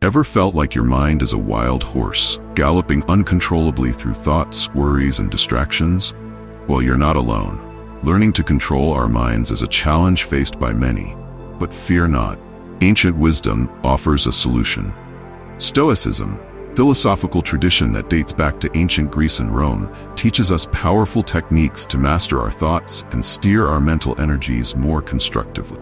Ever felt like your mind is a wild horse, galloping uncontrollably through thoughts, worries, and distractions? Well, you're not alone. Learning to control our minds is a challenge faced by many, but fear not. Ancient wisdom offers a solution. Stoicism, philosophical tradition that dates back to ancient Greece and Rome, teaches us powerful techniques to master our thoughts and steer our mental energies more constructively.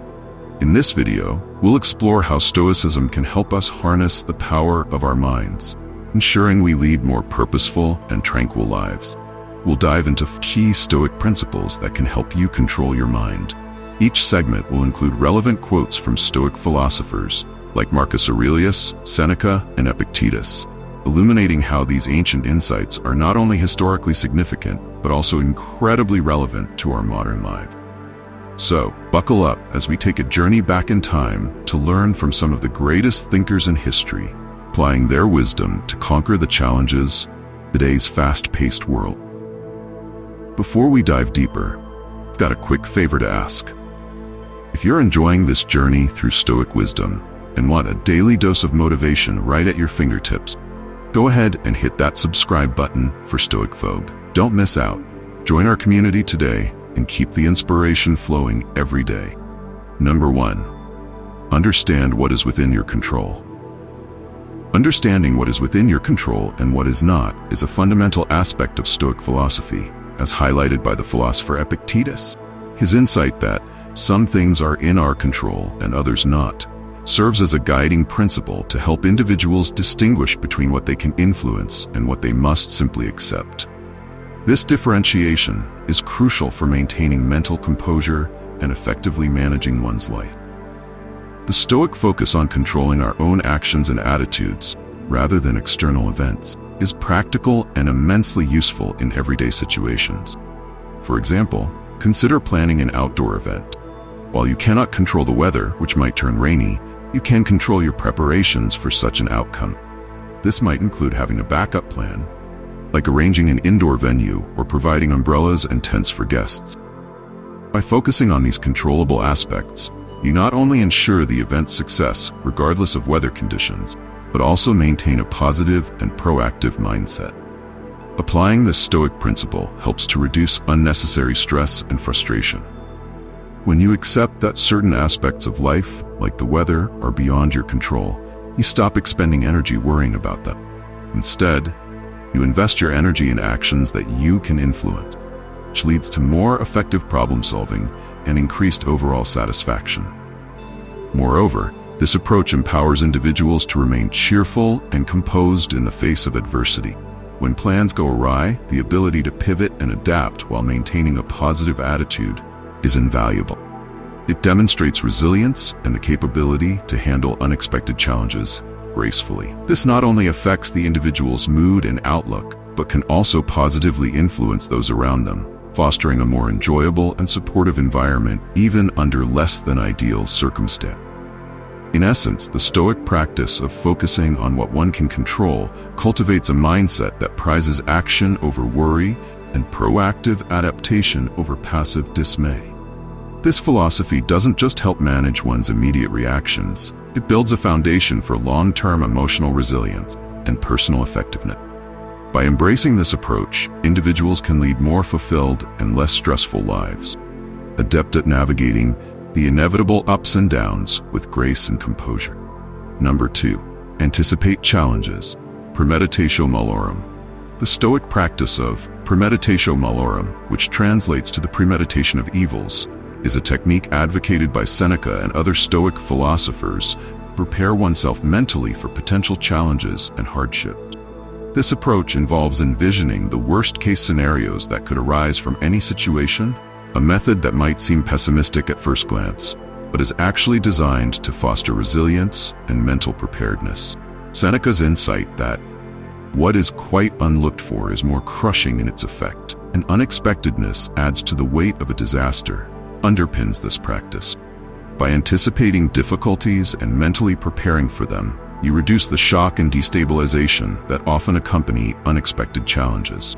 In this video, we'll explore how Stoicism can help us harness the power of our minds, ensuring we lead more purposeful and tranquil lives. We'll dive into key Stoic principles that can help you control your mind. Each segment will include relevant quotes from Stoic philosophers like Marcus Aurelius, Seneca, and Epictetus, illuminating how these ancient insights are not only historically significant, but also incredibly relevant to our modern life. So, buckle up as we take a journey back in time to learn from some of the greatest thinkers in history, applying their wisdom to conquer the challenges of today's fast-paced world. Before we dive deeper, I've got a quick favor to ask. If you're enjoying this journey through Stoic wisdom and want a daily dose of motivation right at your fingertips, go ahead and hit that subscribe button for Stoic Vogue. Don't miss out. Join our community today and keep the inspiration flowing every day. Number 1. Understand what is within your control. Understanding what is within your control and what is not is a fundamental aspect of Stoic philosophy, as highlighted by the philosopher Epictetus. His insight that some things are in our control and others not serves as a guiding principle to help individuals distinguish between what they can influence and what they must simply accept. This differentiation is crucial for maintaining mental composure and effectively managing one's life. The Stoic focus on controlling our own actions and attitudes, rather than external events, is practical and immensely useful in everyday situations. For example, consider planning an outdoor event. While you cannot control the weather, which might turn rainy, you can control your preparations for such an outcome. This might include having a backup plan, like arranging an indoor venue or providing umbrellas and tents for guests. By focusing on these controllable aspects, you not only ensure the event's success regardless of weather conditions, but also maintain a positive and proactive mindset. Applying this Stoic principle helps to reduce unnecessary stress and frustration. When you accept that certain aspects of life, like the weather, are beyond your control, you stop expending energy worrying about them. Instead, you invest your energy in actions that you can influence, which leads to more effective problem solving and increased overall satisfaction. Moreover, this approach empowers individuals to remain cheerful and composed in the face of adversity. When plans go awry, the ability to pivot and adapt while maintaining a positive attitude is invaluable. It demonstrates resilience and the capability to handle unexpected challenges gracefully. This not only affects the individual's mood and outlook, but can also positively influence those around them, fostering a more enjoyable and supportive environment even under less than ideal circumstances. In essence, the Stoic practice of focusing on what one can control cultivates a mindset that prizes action over worry and proactive adaptation over passive dismay. This philosophy doesn't just help manage one's immediate reactions, it builds a foundation for long-term emotional resilience and personal effectiveness. By embracing this approach, individuals can lead more fulfilled and less stressful lives, adept at navigating the inevitable ups and downs with grace and composure. Number 2. Anticipate challenges. Premeditatio malorum. The Stoic practice of premeditatio malorum, which translates to the premeditation of evils, is a technique advocated by Seneca and other Stoic philosophers to prepare oneself mentally for potential challenges and hardships. This approach involves envisioning the worst-case scenarios that could arise from any situation, a method that might seem pessimistic at first glance, but is actually designed to foster resilience and mental preparedness. Seneca's insight that what is quite unlooked for is more crushing in its effect, and unexpectedness adds to the weight of a disaster, underpins this practice. By anticipating difficulties and mentally preparing for them, you reduce the shock and destabilization that often accompany unexpected challenges.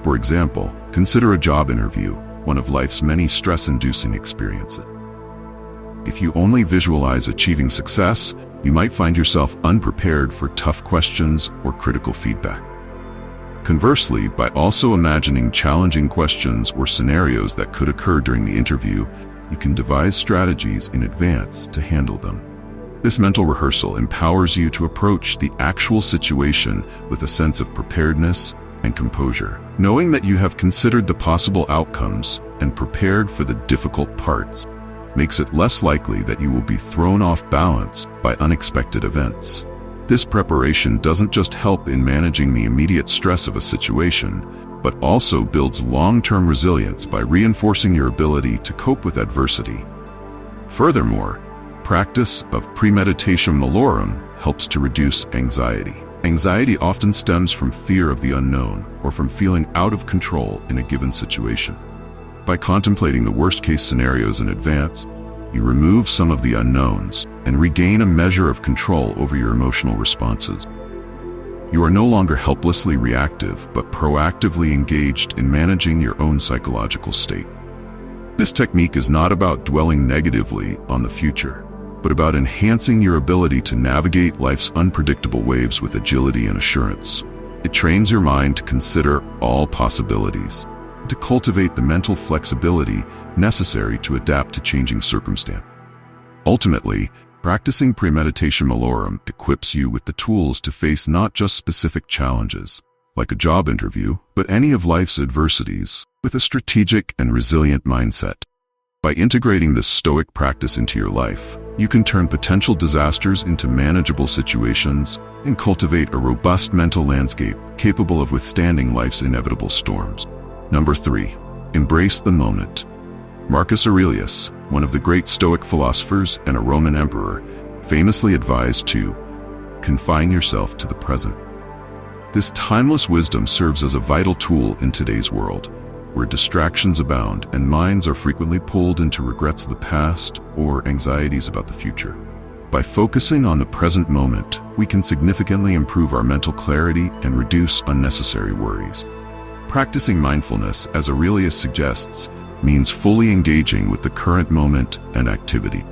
For example, consider a job interview, one of life's many stress-inducing experiences. If you only visualize achieving success, you might find yourself unprepared for tough questions or critical feedback. Conversely, by also imagining challenging questions or scenarios that could occur during the interview, you can devise strategies in advance to handle them. This mental rehearsal empowers you to approach the actual situation with a sense of preparedness and composure. Knowing that you have considered the possible outcomes and prepared for the difficult parts makes it less likely that you will be thrown off balance by unexpected events. This preparation doesn't just help in managing the immediate stress of a situation, but also builds long-term resilience by reinforcing your ability to cope with adversity. Furthermore, practice of premeditation malorum helps to reduce anxiety. Anxiety often stems from fear of the unknown or from feeling out of control in a given situation. By contemplating the worst-case scenarios in advance, you remove some of the unknowns and regain a measure of control over your emotional responses. You are no longer helplessly reactive, but proactively engaged in managing your own psychological state. This technique is not about dwelling negatively on the future, but about enhancing your ability to navigate life's unpredictable waves with agility and assurance. It trains your mind to consider all possibilities, to cultivate the mental flexibility necessary to adapt to changing circumstances. Ultimately, practicing premeditation malorum equips you with the tools to face not just specific challenges, like a job interview, but any of life's adversities, with a strategic and resilient mindset. By integrating this Stoic practice into your life, you can turn potential disasters into manageable situations and cultivate a robust mental landscape capable of withstanding life's inevitable storms. Number 3. Embrace the moment. Marcus Aurelius, one of the great Stoic philosophers and a Roman emperor, famously advised to confine yourself to the present. This timeless wisdom serves as a vital tool in today's world, where distractions abound and minds are frequently pulled into regrets of the past or anxieties about the future. By focusing on the present moment, we can significantly improve our mental clarity and reduce unnecessary worries. Practicing mindfulness, as Aurelius suggests, means fully engaging with the current moment and activity.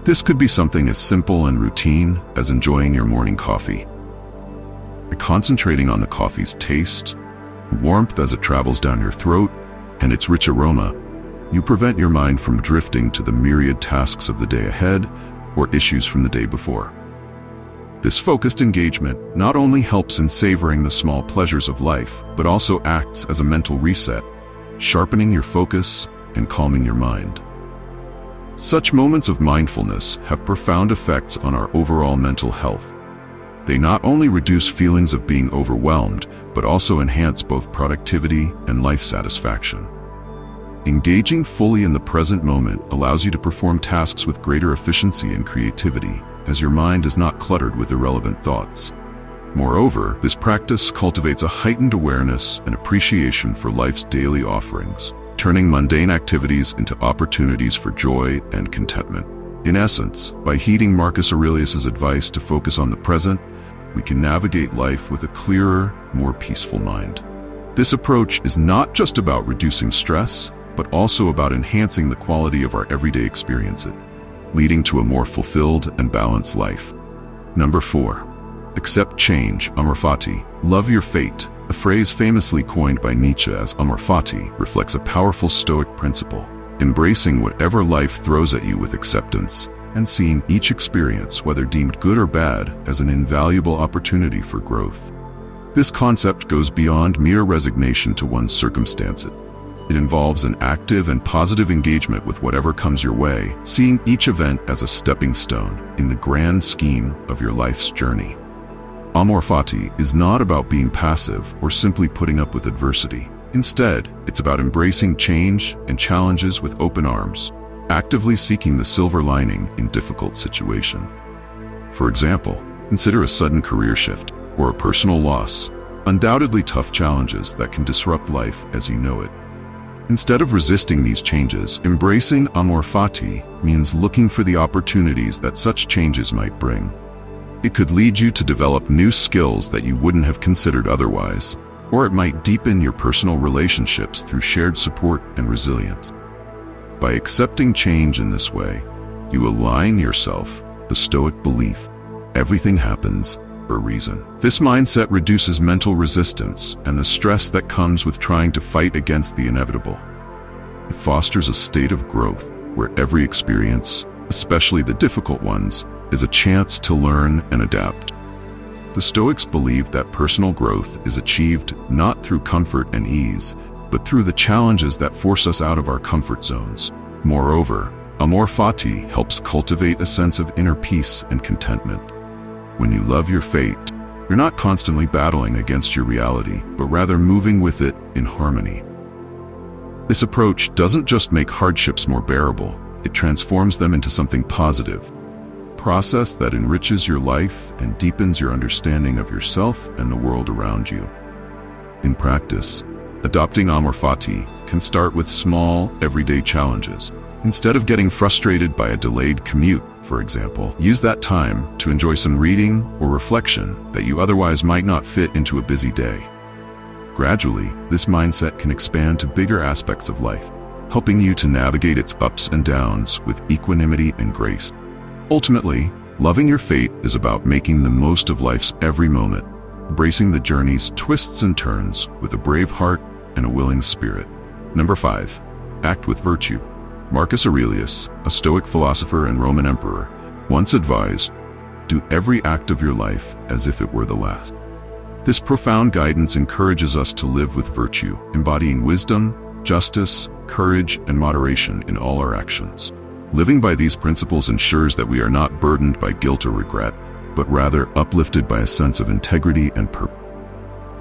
This could be something as simple and routine as enjoying your morning coffee. By concentrating on the coffee's taste, warmth as it travels down your throat, and its rich aroma, you prevent your mind from drifting to the myriad tasks of the day ahead or issues from the day before. This focused engagement not only helps in savoring the small pleasures of life, but also acts as a mental reset, sharpening your focus and calming your mind. Such moments of mindfulness have profound effects on our overall mental health. They not only reduce feelings of being overwhelmed, but also enhance both productivity and life satisfaction. Engaging fully in the present moment allows you to perform tasks with greater efficiency and creativity, as your mind is not cluttered with irrelevant thoughts. Moreover, this practice cultivates a heightened awareness and appreciation for life's daily offerings, turning mundane activities into opportunities for joy and contentment. In essence, by heeding Marcus Aurelius's advice to focus on the present, we can navigate life with a clearer, more peaceful mind. This approach is not just about reducing stress, but also about enhancing the quality of our everyday experiences, leading to a more fulfilled and balanced life. Number 4. Accept change, amor fati, love your fate. A phrase famously coined by Nietzsche as amor fati reflects a powerful Stoic principle, embracing whatever life throws at you with acceptance, and seeing each experience, whether deemed good or bad, as an invaluable opportunity for growth. This concept goes beyond mere resignation to one's circumstances. It involves an active and positive engagement with whatever comes your way, seeing each event as a stepping stone in the grand scheme of your life's journey. Amor fati is not about being passive or simply putting up with adversity. Instead, it's about embracing change and challenges with open arms, actively seeking the silver lining in difficult situations. For example, consider a sudden career shift or a personal loss, undoubtedly tough challenges that can disrupt life as you know it. Instead of resisting these changes, embracing amor fati means looking for the opportunities that such changes might bring. It could lead you to develop new skills that you wouldn't have considered otherwise, or it might deepen your personal relationships through shared support and resilience. By accepting change in this way, you align yourself, the Stoic belief, Everything happens for a reason. This mindset reduces mental resistance and the stress that comes with trying to fight against the inevitable. It fosters a state of growth where every experience, especially the difficult ones, is a chance to learn and adapt. The Stoics believed that personal growth is achieved not through comfort and ease, but through the challenges that force us out of our comfort zones. Moreover, amor fati helps cultivate a sense of inner peace and contentment. When you love your fate, you're not constantly battling against your reality, but rather moving with it in harmony. This approach doesn't just make hardships more bearable, it transforms them into something positive, a process that enriches your life and deepens your understanding of yourself and the world around you. In practice, adopting amor fati can start with small, everyday challenges. Instead of getting frustrated by a delayed commute, for example, use that time to enjoy some reading or reflection that you otherwise might not fit into a busy day. Gradually, this mindset can expand to bigger aspects of life, helping you to navigate its ups and downs with equanimity and grace. Ultimately, loving your fate is about making the most of life's every moment, embracing the journey's twists and turns with a brave heart and a willing spirit. Number 5. Act with virtue. Marcus Aurelius, a Stoic philosopher and Roman emperor, once advised, "Do every act of your life as if it were the last." This profound guidance encourages us to live with virtue, embodying wisdom, justice, courage, and moderation in all our actions. Living by these principles ensures that we are not burdened by guilt or regret, but rather uplifted by a sense of integrity and purpose.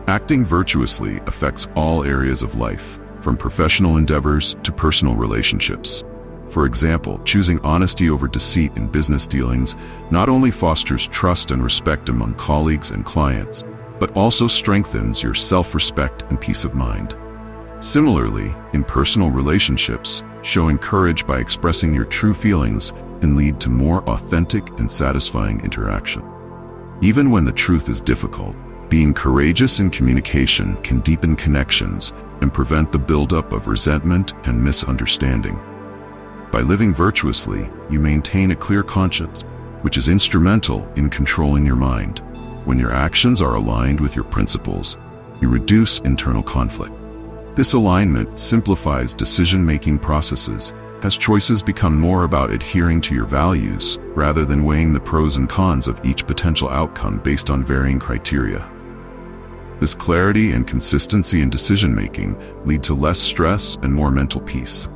Acting virtuously affects all areas of life, from professional endeavors to personal relationships. For example, choosing honesty over deceit in business dealings not only fosters trust and respect among colleagues and clients, but also strengthens your self-respect and peace of mind. Similarly, in personal relationships, showing courage by expressing your true feelings can lead to more authentic and satisfying interaction. Even when the truth is difficult, being courageous in communication can deepen connections and prevent the buildup of resentment and misunderstanding. By living virtuously, you maintain a clear conscience, which is instrumental in controlling your mind. When your actions are aligned with your principles, you reduce internal conflict. This alignment simplifies decision-making processes, as choices become more about adhering to your values rather than weighing the pros and cons of each potential outcome based on varying criteria. This clarity and consistency in decision-making lead to less stress and more mental peace.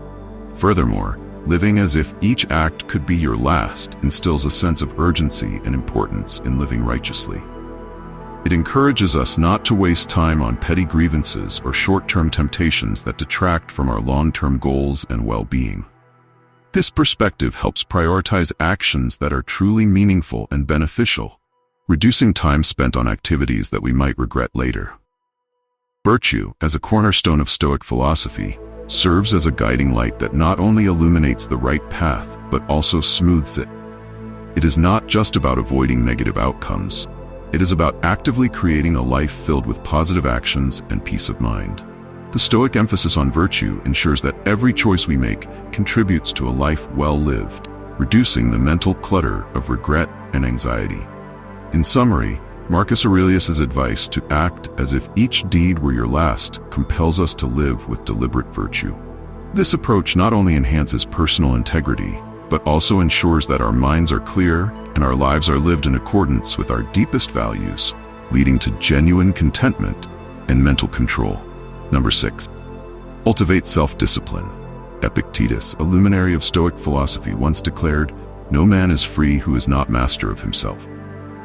Furthermore, living as if each act could be your last instills a sense of urgency and importance in living righteously. It encourages us not to waste time on petty grievances or short-term temptations that detract from our long-term goals and well-being. This perspective helps prioritize actions that are truly meaningful and beneficial, reducing time spent on activities that we might regret later. Virtue, as a cornerstone of Stoic philosophy, serves as a guiding light that not only illuminates the right path, but also smooths it. It is not just about avoiding negative outcomes. It is about actively creating a life filled with positive actions and peace of mind. The Stoic emphasis on virtue ensures that every choice we make contributes to a life well lived, reducing the mental clutter of regret and anxiety. In summary, Marcus Aurelius's advice to act as if each deed were your last compels us to live with deliberate virtue. This approach not only enhances personal integrity, but also ensures that our minds are clear and our lives are lived in accordance with our deepest values, leading to genuine contentment and mental control. Number 6. Cultivate self-discipline. Epictetus, a luminary of Stoic philosophy, once declared, "No man is free who is not master of himself."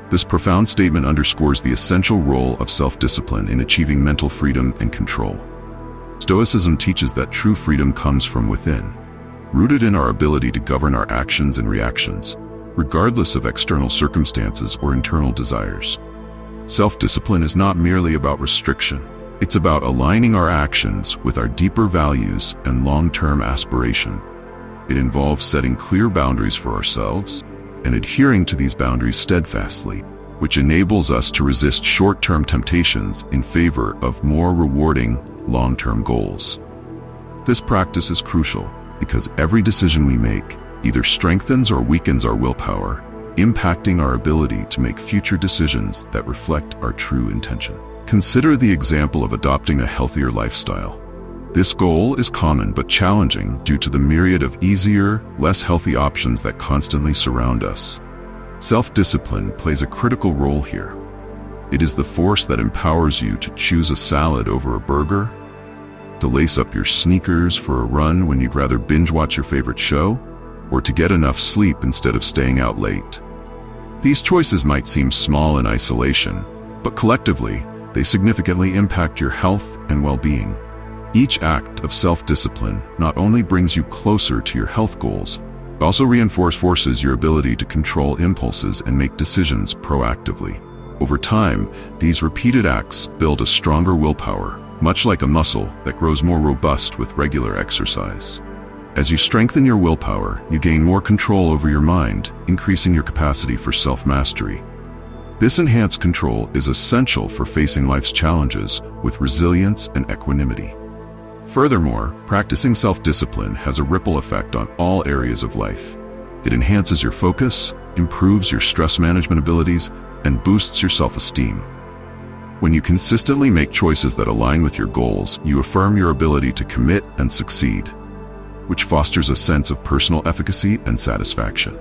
This profound statement underscores the essential role of self-discipline in achieving mental freedom and control. Stoicism teaches that true freedom comes from within, rooted in our ability to govern our actions and reactions, regardless of external circumstances or internal desires. Self-discipline is not merely about restriction. It's about aligning our actions with our deeper values and long-term aspiration. It involves setting clear boundaries for ourselves and adhering to these boundaries steadfastly, which enables us to resist short-term temptations in favor of more rewarding, long-term goals. This practice is crucial because every decision we make either strengthens or weakens our willpower, impacting our ability to make future decisions that reflect our true intention. Consider the example of adopting a healthier lifestyle. This goal is common but challenging due to the myriad of easier, less healthy options that constantly surround us. Self-discipline plays a critical role here. It is the force that empowers you to choose a salad over a burger, to lace up your sneakers for a run when you'd rather binge-watch your favorite show, or to get enough sleep instead of staying out late. These choices might seem small in isolation, but collectively, they significantly impact your health and well-being. Each act of self-discipline not only brings you closer to your health goals, but also reinforces your ability to control impulses and make decisions proactively. Over time, these repeated acts build a stronger willpower, much like a muscle that grows more robust with regular exercise. As you strengthen your willpower, you gain more control over your mind, increasing your capacity for self-mastery. This enhanced control is essential for facing life's challenges with resilience and equanimity. Furthermore, practicing self-discipline has a ripple effect on all areas of life. It enhances your focus, improves your stress management abilities, and boosts your self-esteem. When you consistently make choices that align with your goals, you affirm your ability to commit and succeed, which fosters a sense of personal efficacy and satisfaction.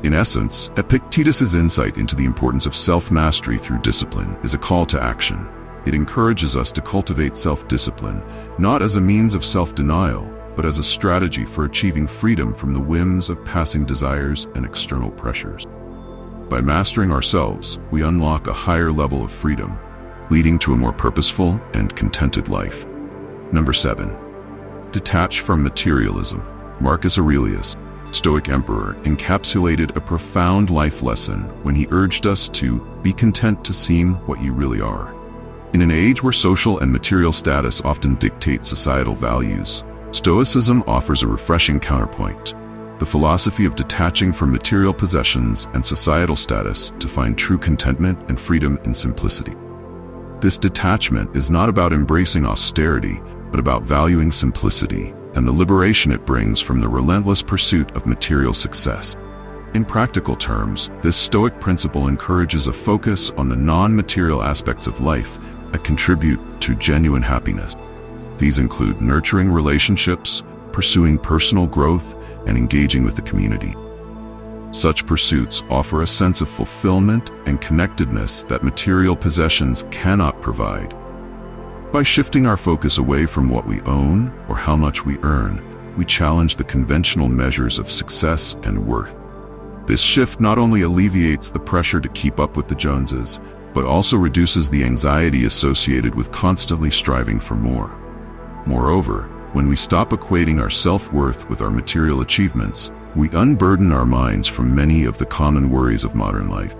In essence, Epictetus's insight into the importance of self-mastery through discipline is a call to action. It encourages us to cultivate self-discipline, not as a means of self-denial, but as a strategy for achieving freedom from the whims of passing desires and external pressures. By mastering ourselves, we unlock a higher level of freedom, leading to a more purposeful and contented life. Number 7. Detach from materialism. Marcus Aurelius, Stoic emperor, encapsulated a profound life lesson when he urged us to be content to seem what you really are. In an age where social and material status often dictate societal values, Stoicism offers a refreshing counterpoint, the philosophy of detaching from material possessions and societal status to find true contentment and freedom in simplicity. This detachment is not about embracing austerity, but about valuing simplicity and the liberation it brings from the relentless pursuit of material success. In practical terms, this Stoic principle encourages a focus on the non-material aspects of life that contribute to genuine happiness. These include nurturing relationships, pursuing personal growth, and engaging with the community. Such pursuits offer a sense of fulfillment and connectedness that material possessions cannot provide. By shifting our focus away from what we own or how much we earn, we challenge the conventional measures of success and worth. This shift not only alleviates the pressure to keep up with the Joneses, but also reduces the anxiety associated with constantly striving for more. Moreover, when we stop equating our self-worth with our material achievements, we unburden our minds from many of the common worries of modern life.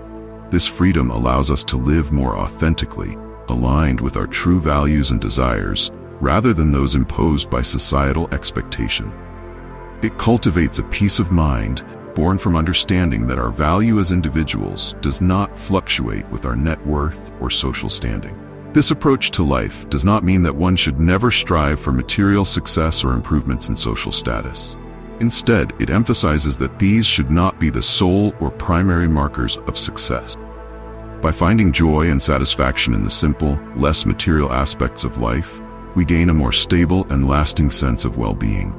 This freedom allows us to live more authentically, aligned with our true values and desires, rather than those imposed by societal expectation. It cultivates a peace of mind born from understanding that our value as individuals does not fluctuate with our net worth or social standing. This approach to life does not mean that one should never strive for material success or improvements in social status. Instead, it emphasizes that these should not be the sole or primary markers of success. By finding joy and satisfaction in the simple, less material aspects of life, we gain a more stable and lasting sense of well-being.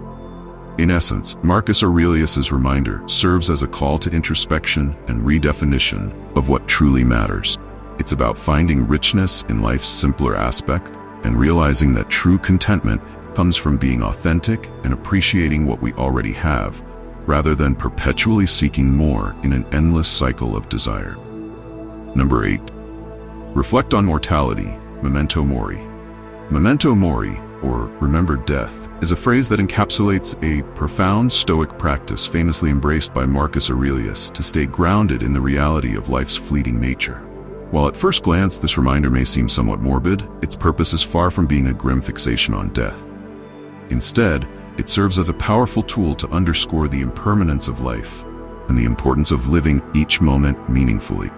In essence, Marcus Aurelius's reminder serves as a call to introspection and redefinition of what truly matters. It's about finding richness in life's simpler aspect and realizing that true contentment comes from being authentic and appreciating what we already have, rather than perpetually seeking more in an endless cycle of desire. Number 8. Reflect on mortality, memento mori. Memento mori, or remember death, is a phrase that encapsulates a profound Stoic practice famously embraced by Marcus Aurelius to stay grounded in the reality of life's fleeting nature. While at first glance this reminder may seem somewhat morbid, its purpose is far from being a grim fixation on death. Instead, it serves as a powerful tool to underscore the impermanence of life and the importance of living each moment meaningfully.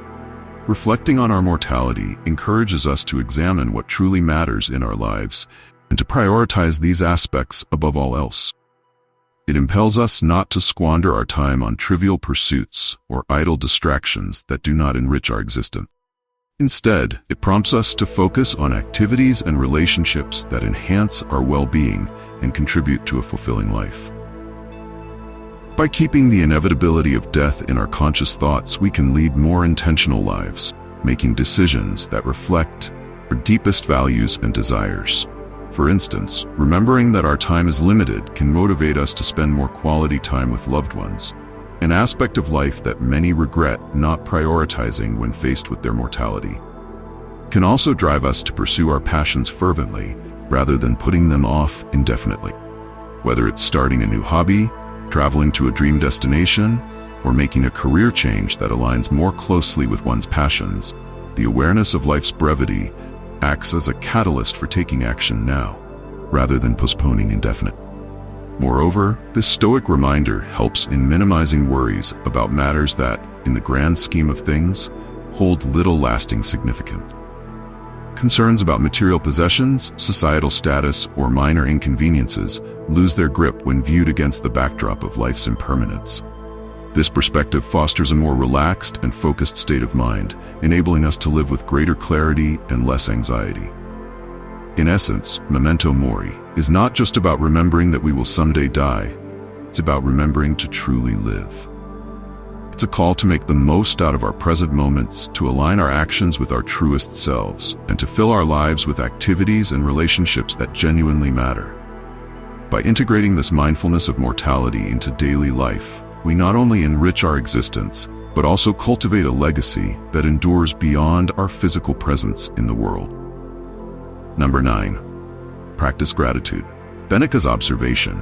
Reflecting on our mortality encourages us to examine what truly matters in our lives and to prioritize these aspects above all else. It impels us not to squander our time on trivial pursuits or idle distractions that do not enrich our existence. Instead, it prompts us to focus on activities and relationships that enhance our well-being and contribute to a fulfilling life. By keeping the inevitability of death in our conscious thoughts, we can lead more intentional lives, making decisions that reflect our deepest values and desires. For instance, remembering that our time is limited can motivate us to spend more quality time with loved ones, an aspect of life that many regret not prioritizing when faced with their mortality. It can also drive us to pursue our passions fervently rather than putting them off indefinitely. Whether it's starting a new hobby, traveling to a dream destination, or making a career change that aligns more closely with one's passions, the awareness of life's brevity acts as a catalyst for taking action now, rather than postponing indefinitely. Moreover, this Stoic reminder helps in minimizing worries about matters that, in the grand scheme of things, hold little lasting significance. Concerns about material possessions, societal status, or minor inconveniences lose their grip when viewed against the backdrop of life's impermanence. This perspective fosters a more relaxed and focused state of mind, enabling us to live with greater clarity and less anxiety. In essence, memento mori is not just about remembering that we will someday die, it's about remembering to truly live. It's a call to make the most out of our present moments, to align our actions with our truest selves, and to fill our lives with activities and relationships that genuinely matter. By integrating this mindfulness of mortality into daily life, we not only enrich our existence, but also cultivate a legacy that endures beyond our physical presence in the world. Number 9. Practice gratitude. Seneca's observation,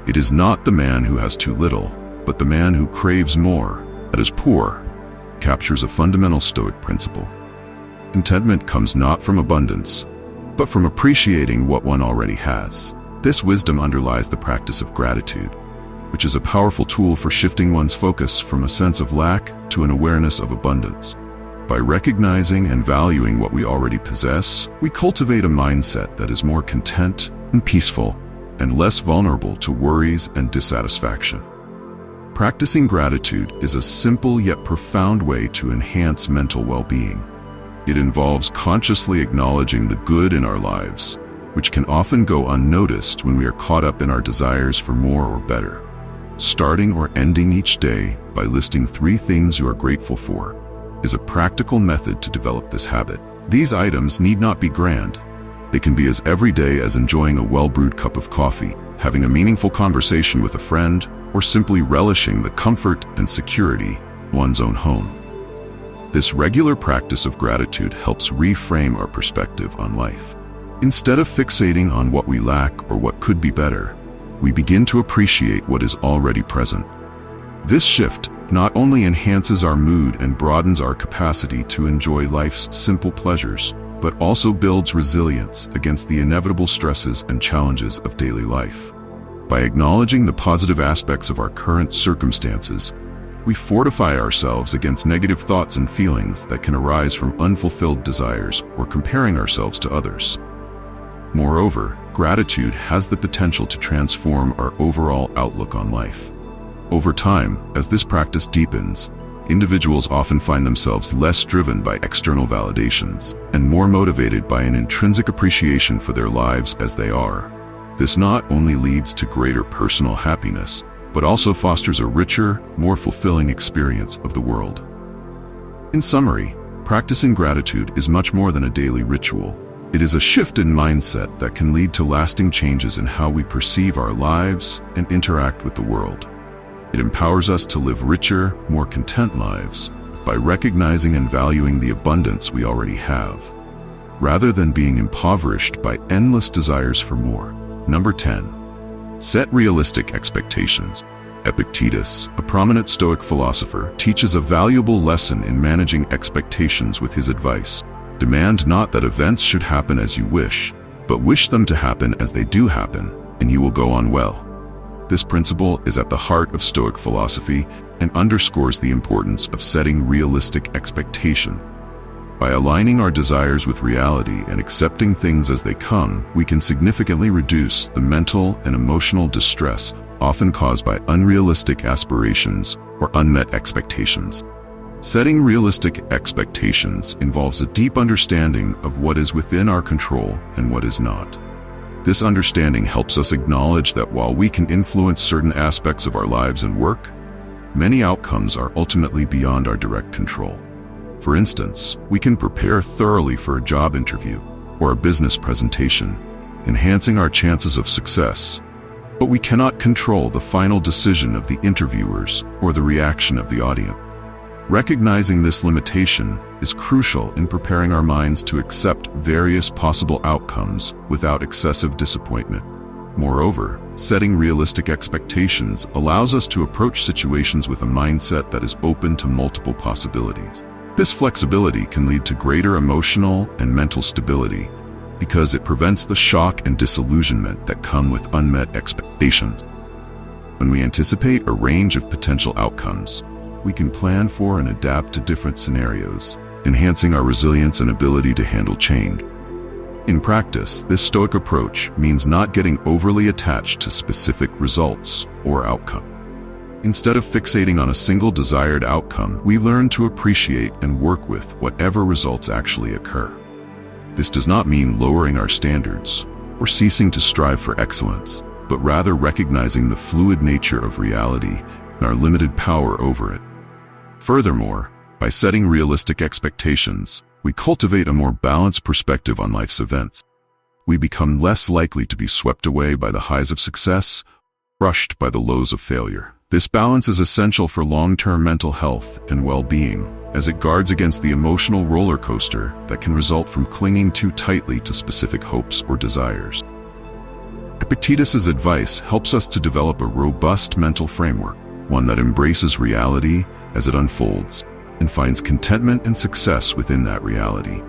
"It is not the man who has too little, but the man who craves more, that is poor," captures a fundamental Stoic principle. Contentment comes not from abundance, but from appreciating what one already has. This wisdom underlies the practice of gratitude, which is a powerful tool for shifting one's focus from a sense of lack to an awareness of abundance. By recognizing and valuing what we already possess, we cultivate a mindset that is more content and peaceful and less vulnerable to worries and dissatisfaction. Practicing gratitude is a simple yet profound way to enhance mental well-being. It involves consciously acknowledging the good in our lives, which can often go unnoticed when we are caught up in our desires for more or better. Starting or ending each day by listing 3 things you are grateful for is a practical method to develop this habit. These items need not be grand. They can be as everyday as enjoying a well-brewed cup of coffee, having a meaningful conversation with a friend, or simply relishing the comfort and security of one's own home. This regular practice of gratitude helps reframe our perspective on life. Instead of fixating on what we lack or what could be better, we begin to appreciate what is already present. This shift not only enhances our mood and broadens our capacity to enjoy life's simple pleasures, but also builds resilience against the inevitable stresses and challenges of daily life. By acknowledging the positive aspects of our current circumstances, we fortify ourselves against negative thoughts and feelings that can arise from unfulfilled desires or comparing ourselves to others. Moreover, gratitude has the potential to transform our overall outlook on life. Over time, as this practice deepens, individuals often find themselves less driven by external validations and more motivated by an intrinsic appreciation for their lives as they are. This not only leads to greater personal happiness, but also fosters a richer, more fulfilling experience of the world. In summary, practicing gratitude is much more than a daily ritual. It is a shift in mindset that can lead to lasting changes in how we perceive our lives and interact with the world. It empowers us to live richer, more content lives by recognizing and valuing the abundance we already have, rather than being impoverished by endless desires for more. Number 10. Set realistic expectations. Epictetus, a prominent Stoic philosopher, teaches a valuable lesson in managing expectations with his advice. Demand not that events should happen as you wish, but wish them to happen as they do happen, and you will go on well. This principle is at the heart of Stoic philosophy and underscores the importance of setting realistic expectation. By aligning our desires with reality and accepting things as they come, we can significantly reduce the mental and emotional distress often caused by unrealistic aspirations or unmet expectations. Setting realistic expectations involves a deep understanding of what is within our control and what is not. This understanding helps us acknowledge that while we can influence certain aspects of our lives and work, many outcomes are ultimately beyond our direct control. For instance, we can prepare thoroughly for a job interview or a business presentation, enhancing our chances of success, but we cannot control the final decision of the interviewers or the reaction of the audience. Recognizing this limitation is crucial in preparing our minds to accept various possible outcomes without excessive disappointment. Moreover, setting realistic expectations allows us to approach situations with a mindset that is open to multiple possibilities. This flexibility can lead to greater emotional and mental stability because it prevents the shock and disillusionment that come with unmet expectations. When we anticipate a range of potential outcomes, we can plan for and adapt to different scenarios, enhancing our resilience and ability to handle change. In practice, this Stoic approach means not getting overly attached to specific results or outcomes. Instead of fixating on a single desired outcome, we learn to appreciate and work with whatever results actually occur. This does not mean lowering our standards or ceasing to strive for excellence, but rather recognizing the fluid nature of reality and our limited power over it. Furthermore, by setting realistic expectations, we cultivate a more balanced perspective on life's events. We become less likely to be swept away by the highs of success, crushed by the lows of failure. This balance is essential for long-term mental health and well-being, as it guards against the emotional roller coaster that can result from clinging too tightly to specific hopes or desires. Epictetus's advice helps us to develop a robust mental framework, one that embraces reality as it unfolds and finds contentment and success within that reality.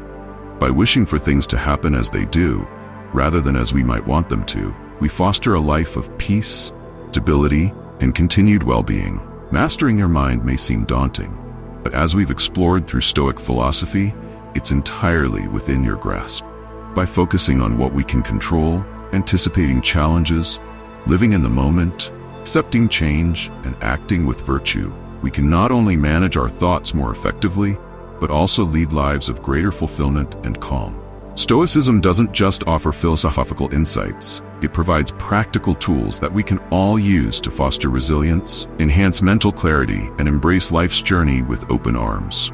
By wishing for things to happen as they do, rather than as we might want them to, we foster a life of peace, stability, and continued well-being. Mastering your mind may seem daunting, but as we've explored through Stoic philosophy, it's entirely within your grasp. By focusing on what we can control, anticipating challenges, living in the moment, accepting change, and acting with virtue, we can not only manage our thoughts more effectively, but also lead lives of greater fulfillment and calm. Stoicism doesn't just offer philosophical insights, it provides practical tools that we can all use to foster resilience, enhance mental clarity, and embrace life's journey with open arms.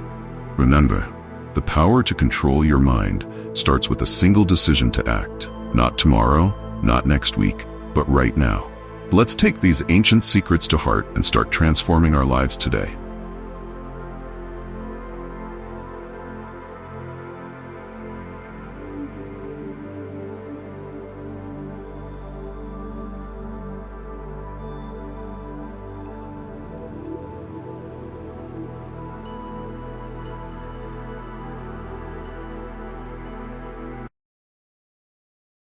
Remember, the power to control your mind starts with a single decision to act. Not tomorrow, not next week, but right now. Let's take these ancient secrets to heart and start transforming our lives today.